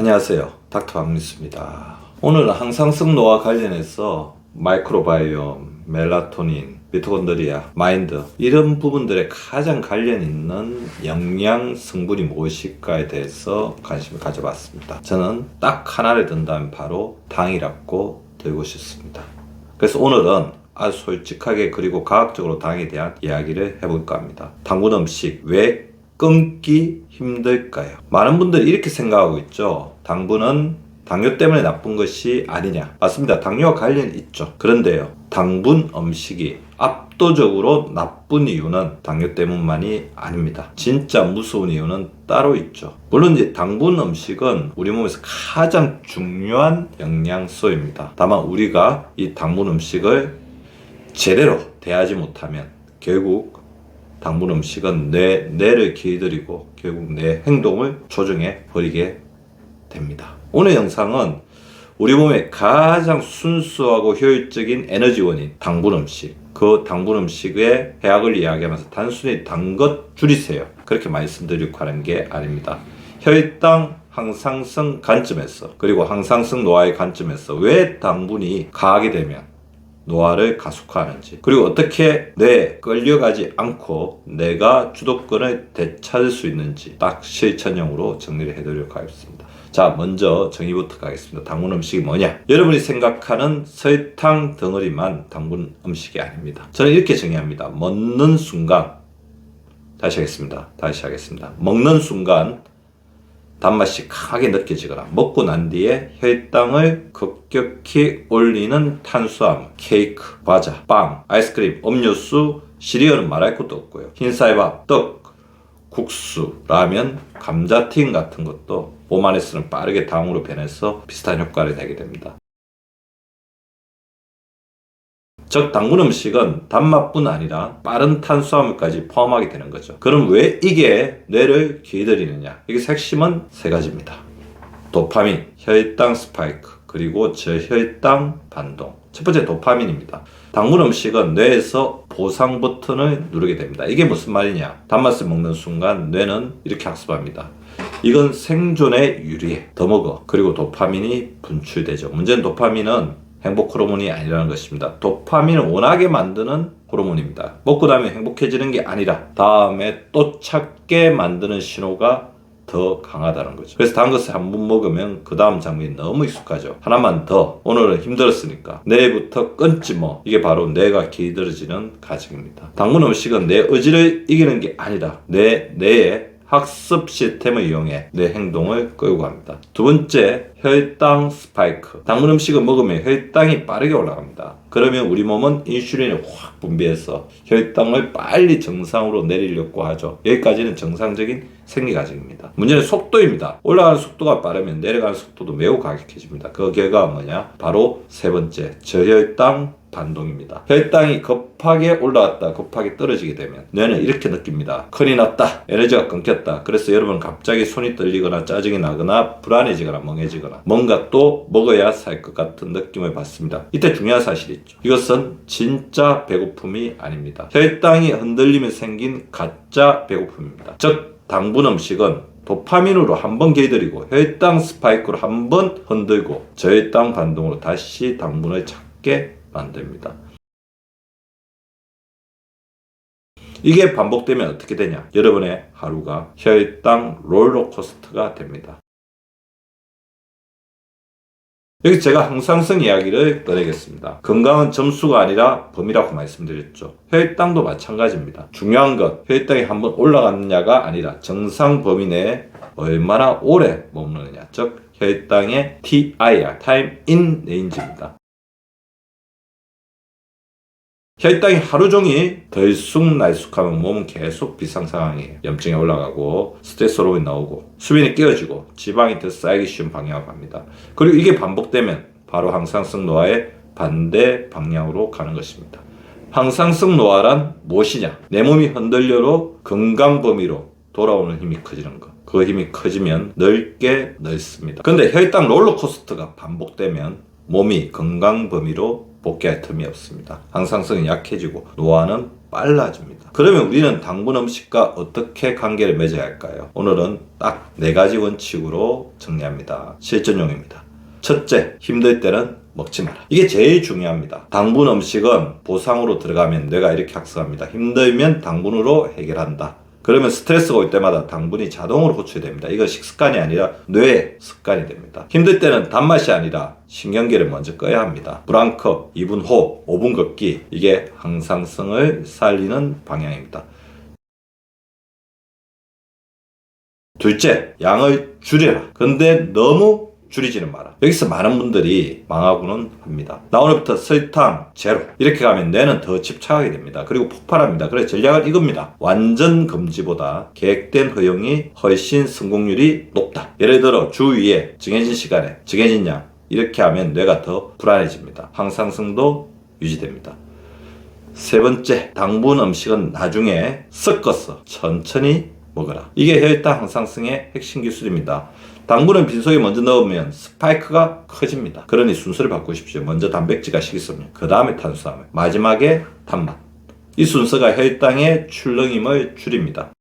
안녕하세요. 닥터 박미수입니다. 오늘은 항상성 노화 관련해서 마이크로바이옴, 멜라토닌, 미토콘드리아, 마인드 이런 부분들에 가장 관련 있는 영양 성분이 무엇일까에 대해서 관심을 가져봤습니다. 저는 딱 하나를 든다면 바로 당이라고 들고 싶습니다. 그래서 오늘은 아주 솔직하게 그리고 과학적으로 당에 대한 이야기를 해볼까 합니다. 당분 음식 왜 끊기 힘들까요? 많은 분들이 이렇게 생각하고 있죠. 당분은 당뇨 때문에 나쁜 것이 아니냐. 맞습니다. 당뇨와 관련이 있죠. 그런데요, 당분 음식이 압도적으로 나쁜 이유는 당뇨 때문만이 아닙니다. 진짜 무서운 이유는 따로 있죠. 물론 이제 당분 음식은 우리 몸에서 가장 중요한 영양소입니다. 다만 우리가 이 당분 음식을 제대로 대하지 못하면 결국 당분 음식은 뇌를 길들이고 결국 내 행동을 조종해 버리게 됩니다. 오늘 영상은 우리 몸의 가장 순수하고 효율적인 에너지원인 당분 음식, 그 당분 음식의 해악을 이야기하면서 단순히 단 것 줄이세요, 그렇게 말씀드리려고 하는 게 아닙니다. 혈당 항상성 관점에서, 그리고 항상성 노화의 관점에서 왜 당분이 강하게 되면 노화를 가속화하는지, 그리고 어떻게 뇌에 끌려가지 않고 내가 주도권을 되찾을 수 있는지 딱 실천형으로 정리를 해드리려고 하겠습니다. 자, 먼저 정의부터 가겠습니다. 당분 음식이 뭐냐? 여러분이 생각하는 설탕 덩어리만 당분 음식이 아닙니다. 저는 이렇게 정의합니다. 먹는 순간, 다시 하겠습니다. 먹는 순간 단맛이 강하게 느껴지거나 먹고 난 뒤에 혈당을 급격히 올리는 탄수화물, 케이크, 과자, 빵, 아이스크림, 음료수, 시리얼은 말할 것도 없고요. 흰쌀밥, 떡, 국수, 라면, 감자튀김 같은 것도 몸 안에서는 빠르게 당으로 변해서 비슷한 효과를 내게 됩니다. 즉 당분 음식은 단맛뿐 아니라 빠른 탄수화물까지 포함하게 되는 거죠. 그럼 왜 이게 뇌를 길들이느냐? 이게 핵심은 세 가지입니다. 도파민, 혈당 스파이크, 그리고 저혈당 반동. 첫 번째 도파민입니다. 당분 음식은 뇌에서 보상 버튼을 누르게 됩니다. 이게 무슨 말이냐? 단맛을 먹는 순간 뇌는 이렇게 학습합니다. 이건 생존에 유리해. 더 먹어. 그리고 도파민이 분출되죠. 문제는 도파민은 행복 호르몬이 아니라는 것입니다. 도파민을 원하게 만드는 호르몬입니다. 먹고 나면 행복해지는 게 아니라 다음에 또 찾게 만드는 신호가 더 강하다는 거죠. 그래서 단 것을 한 번 먹으면 그 다음 장면이 너무 익숙하죠. 하나만 더, 오늘은 힘들었으니까 내일부터 끊지 뭐. 이게 바로 뇌가 길들여지는 과정입니다. 당분 음식은 내 의지를 이기는 게 아니라 뇌의 학습 시스템을 이용해 내 행동을 끌고 갑니다. 두 번째, 혈당 스파이크. 당분 음식을 먹으면 혈당이 빠르게 올라갑니다. 그러면 우리 몸은 인슐린을 확 분비해서 혈당을 빨리 정상으로 내리려고 하죠. 여기까지는 정상적인 생리 과정입니다. 문제는 속도입니다. 올라가는 속도가 빠르면 내려가는 속도도 매우 가격해집니다. 그 결과가 뭐냐? 바로 세 번째, 저혈당 반동입니다. 혈당이 급하게 올라갔다 급하게 떨어지게 되면 뇌는 이렇게 느낍니다. 큰일 났다. 에너지가 끊겼다. 그래서 여러분 갑자기 손이 떨리거나 짜증이 나거나 불안해지거나 멍해지거나 뭔가 또 먹어야 살 것 같은 느낌을 받습니다. 이때 중요한 사실이 있죠. 이것은 진짜 배고픔이 아닙니다. 혈당이 흔들리면 생긴 가짜 배고픔입니다. 즉 당분 음식은 도파민으로 한번 길들이고 혈당 스파이크로 한번 흔들고 저혈당 반동으로 다시 당분을 찾게 만듭니다. 이게 반복되면 어떻게 되냐? 여러분의 하루가 혈당 롤러코스터가 됩니다. 여기 제가 항상성 이야기를 꺼내겠습니다. 건강은 점수가 아니라 범위라고 말씀드렸죠. 혈당도 마찬가지입니다. 중요한 건 혈당이 한번 올라갔느냐가 아니라 정상 범위 내에 얼마나 오래 머무르느냐. 즉 혈당의 TIR, Time in Range입니다. 혈당이 하루 종일 들쑥날쑥하면 몸은 계속 비상상황이에요. 염증이 올라가고 스트레스 호르몬이 나오고 수면이 깨어지고 지방이 더 쌓이기 쉬운 방향으로 갑니다. 그리고 이게 반복되면 바로 항상성 노화의 반대 방향으로 가는 것입니다. 항상성 노화란 무엇이냐? 내 몸이 흔들려도 건강 범위로 돌아오는 힘이 커지는 것. 그 힘이 커지면 넓게 넓습니다. 근데 혈당 롤러코스터가 반복되면 몸이 건강 범위로 복귀할 틈이 없습니다. 항상성은 약해지고 노화는 빨라집니다. 그러면 우리는 당분 음식과 어떻게 관계를 맺어야 할까요? 오늘은 딱 4가지 원칙으로 정리합니다. 실전용입니다. 첫째, 힘들 때는 먹지 마라. 이게 제일 중요합니다. 당분 음식은 보상으로 들어가면 뇌가 이렇게 학습합니다. 힘들면 당분으로 해결한다. 그러면 스트레스가 올 때마다 당분이 자동으로 호출됩니다. 이건 식습관이 아니라 뇌의 습관이 됩니다. 힘들 때는 단맛이 아니라 신경계를 먼저 꺼야 합니다. 물 한 컵, 2분 호흡, 5분 걷기, 이게 항상성을 살리는 방향입니다. 둘째, 양을 줄여라. 근데 너무 줄이지는 마라. 여기서 많은 분들이 망하고는 합니다. 나 오늘부터 설탕 제로 이렇게 가면 뇌는 더 집착하게 됩니다. 그리고 폭발합니다. 그래서 전략은 이겁니다. 완전 금지보다 계획된 허용이 훨씬 성공률이 높다. 예를 들어 주 2회 정해진 시간에 정해진 양 이렇게 하면 뇌가 더 불안해집니다. 항상성도 유지됩니다. 세 번째, 당분 음식은 나중에 섞어서 천천히 먹어라. 이게 혈당 항상성의 핵심 기술입니다. 당분은 빈속에 먼저 넣으면 스파이크가 커집니다. 그러니 순서를 바꾸십시오. 먼저 단백질과 식이섬유, 그 다음에 탄수화물, 마지막에 단맛. 이 순서가 혈당의 출렁임을 줄입니다.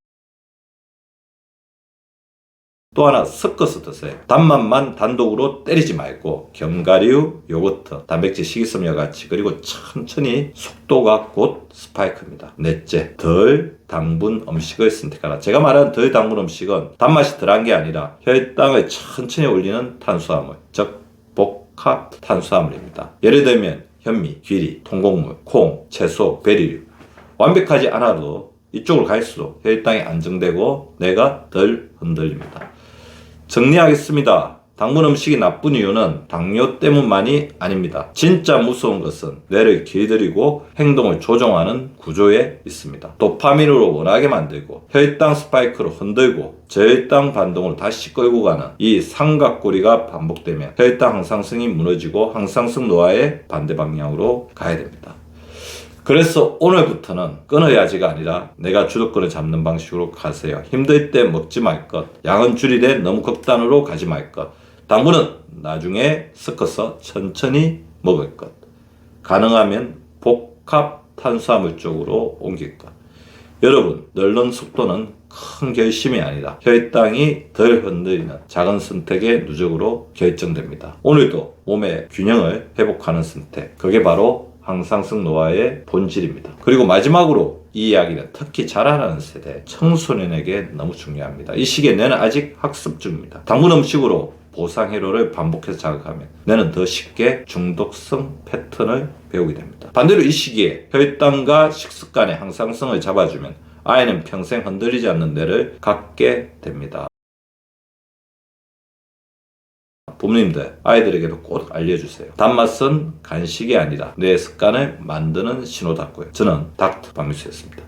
또 하나, 섞어서 드세요. 단맛만 단독으로 때리지 말고 견과류, 요거트, 단백질, 식이섬유와 같이, 그리고 천천히. 속도가 곧 스파이크입니다. 넷째, 덜 당분 음식을 선택하라. 제가 말하는 덜 당분 음식은 단맛이 덜한 게 아니라 혈당을 천천히 올리는 탄수화물, 즉 복합 탄수화물입니다. 예를 들면 현미, 귀리, 통곡물, 콩, 채소, 베리류. 완벽하지 않아도 이쪽으로 갈수록 혈당이 안정되고 뇌가 덜 흔들립니다. 정리하겠습니다. 당분 음식이 나쁜 이유는 당뇨 때문만이 아닙니다. 진짜 무서운 것은 뇌를 길들이고 행동을 조종하는 구조에 있습니다. 도파민으로 원하게 만들고 혈당 스파이크로 흔들고 저혈당 반동으로 다시 끌고 가는 이 삼각고리가 반복되면 혈당 항상성이 무너지고 항상성 노화의 반대 방향으로 가야 됩니다. 그래서 오늘부터는 끊어야지가 아니라 내가 주도권을 잡는 방식으로 가세요. 힘들 때 먹지 말 것, 양은 줄이되 너무 극단으로 가지 말 것, 당분은 나중에 섞어서 천천히 먹을 것, 가능하면 복합 탄수화물 쪽으로 옮길 것. 여러분, 늘는 속도는 큰 결심이 아니라 혈당이 덜 흔들리는 작은 선택의 누적으로 결정됩니다. 오늘도 몸의 균형을 회복하는 선택, 그게 바로 항상성 노화의 본질입니다. 그리고 마지막으로 이 이야기는 특히 자라나는 세대, 청소년에게 너무 중요합니다. 이 시기에 뇌는 아직 학습 중입니다. 당분 음식으로 보상 회로를 반복해서 자극하면 뇌는 더 쉽게 중독성 패턴을 배우게 됩니다. 반대로 이 시기에 혈당과 식습관의 항상성을 잡아주면 아이는 평생 흔들리지 않는 뇌를 갖게 됩니다. 부모님들, 아이들에게도 꼭 알려주세요. 단맛은 간식이 아니라 뇌 습관을 만드는 신호답고요. 저는 닥터 박미수였습니다.